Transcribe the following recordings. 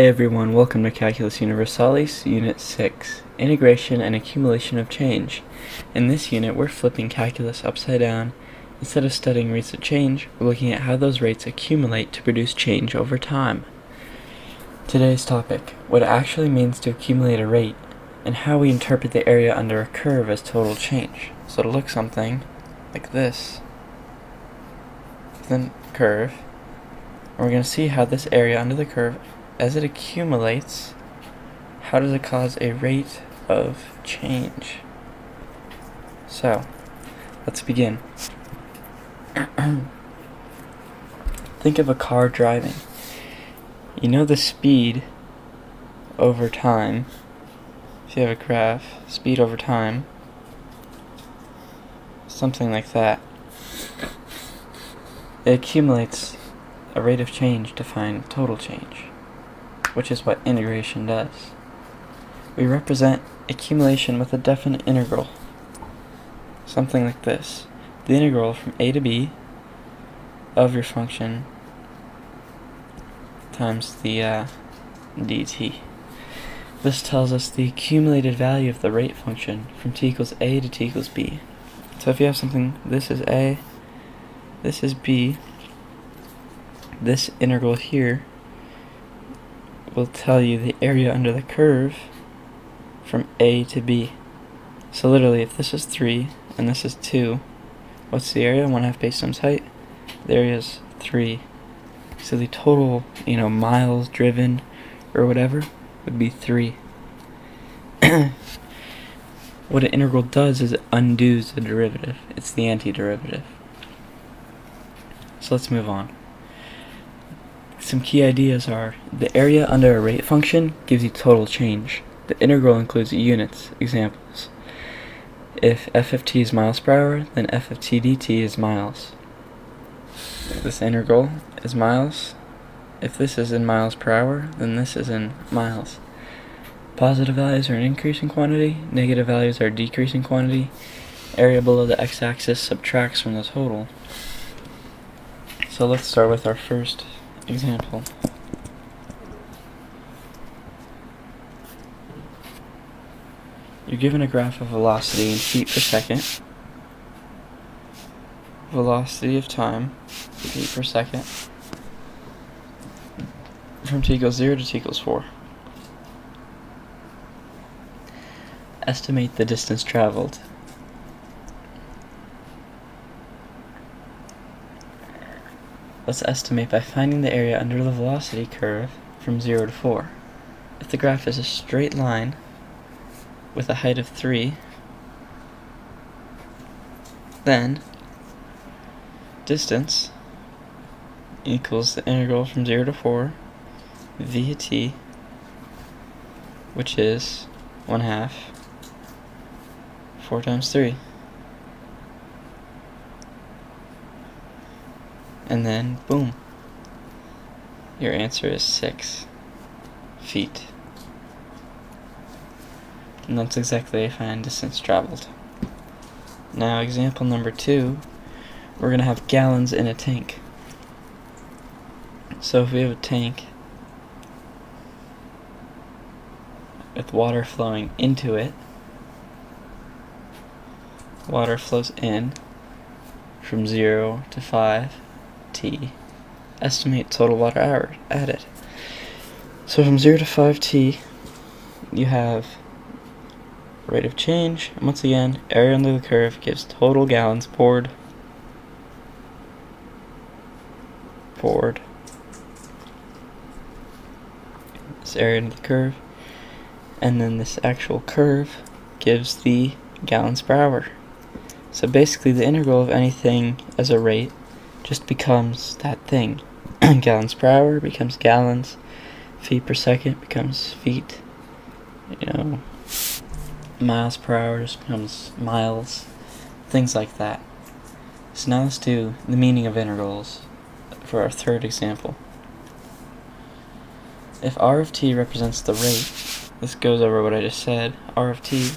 Hey everyone, welcome to Calculus Universalis, Unit 6, Integration and Accumulation of Change. In this unit, we're flipping calculus upside down. Instead of studying rates of change, we're looking at how those rates accumulate to produce change over time. Today's topic, what it actually means to accumulate a rate, and how we interpret the area under a curve as total change. So it'll look something like this. Then curve. And we're going to see how this area under the curve, as it accumulates, how does it cause a rate of change? So, let's begin. Think of a car driving. You know the speed over time. If you have a graph, speed over time, something like that. It accumulates a rate of change to find total change, which is what integration does. We represent accumulation with a definite integral, something like this. The integral from a to b of your function times the dt. This tells us the accumulated value of the rate function from t equals a to t equals b. So if you have something, this is a, this is b, this integral here will tell you the area under the curve from a to b. So literally, if this is 3 and this is 2, what's the area? 1/2 base times height. The area is 3. So the total, miles driven or whatever would be 3. What an integral does is it undoes the derivative. It's the antiderivative. So let's move on. Some key ideas are, the area under a rate function gives you total change. The integral includes units. Examples. If f of t is miles per hour, then f of t dt is miles. This integral is miles. If this is in miles per hour, then this is in miles. Positive values are an increasing quantity, negative values are a decreasing quantity. Area below the x-axis subtracts from the total. So let's start with our first example. You're given a graph of velocity in feet per second, velocity of time, feet per second, from t equals 0 to t equals 4. Estimate the distance traveled. Let's estimate by finding the area under the velocity curve from 0 to 4. If the graph is a straight line with a height of 3, then distance equals the integral from 0 to 4 via t, which is 1/2 4 times 3. And then, boom, your answer is 6 feet. And that's exactly how I find distance traveled. Now, example number 2, we're going to have gallons in a tank. So if we have a tank with water flowing into it, water flows in from 0 to 5 t. Estimate total water hour added. So from 0 to 5t, you have rate of change, and once again, area under the curve gives total gallons poured. This area under the curve, and then this actual curve gives the gallons per hour. So basically, the integral of anything as a rate just becomes that thing. Gallons per hour becomes gallons, feet per second becomes feet, miles per hour just becomes miles, things like that. So now let's do the meaning of integrals for our third example. If r of t represents the rate, this goes over what I just said, r of t,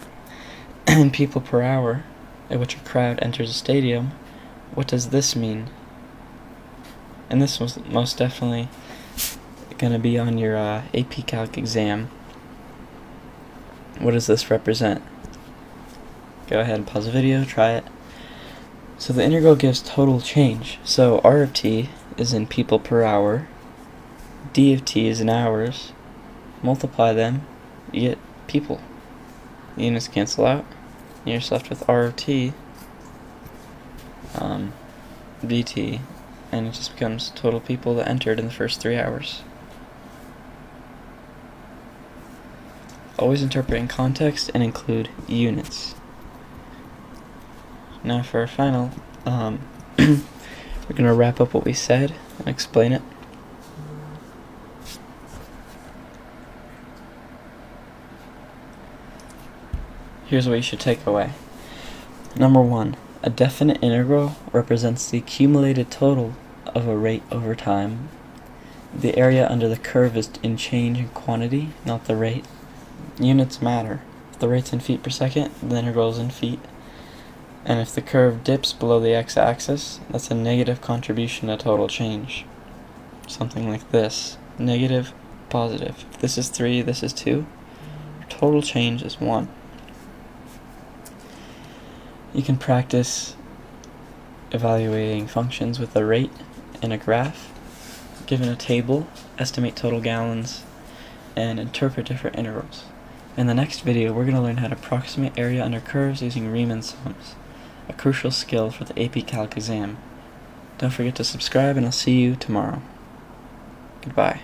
in people per hour at which a crowd enters a stadium, what does this mean? And this was most definitely going to be on your AP Calc exam. What does this represent? Go ahead and pause the video, try it. So the integral gives total change. So R of t is in people per hour, D of t is in hours. Multiply them, you get people. The units cancel out, and you're just left with R of t dt, and it just becomes total people that entered in the first 3 hours. Always interpret in context and include units. Now for our final, we're going to wrap up what we said and explain it. Here's what you should take away. Number 1. A definite integral represents the accumulated total of a rate over time. The area under the curve is in change in quantity, not the rate. Units matter. If the rate's in feet per second, the integral is in feet. And if the curve dips below the x-axis, that's a negative contribution to total change. Something like this. Negative, positive. If this is 3, this is 2. Total change is 1. You can practice evaluating functions with a rate in a graph. Given a table, estimate total gallons, and interpret different integrals. In the next video, we're going to learn how to approximate area under curves using Riemann sums, a crucial skill for the AP Calc exam. Don't forget to subscribe, and I'll see you tomorrow. Goodbye.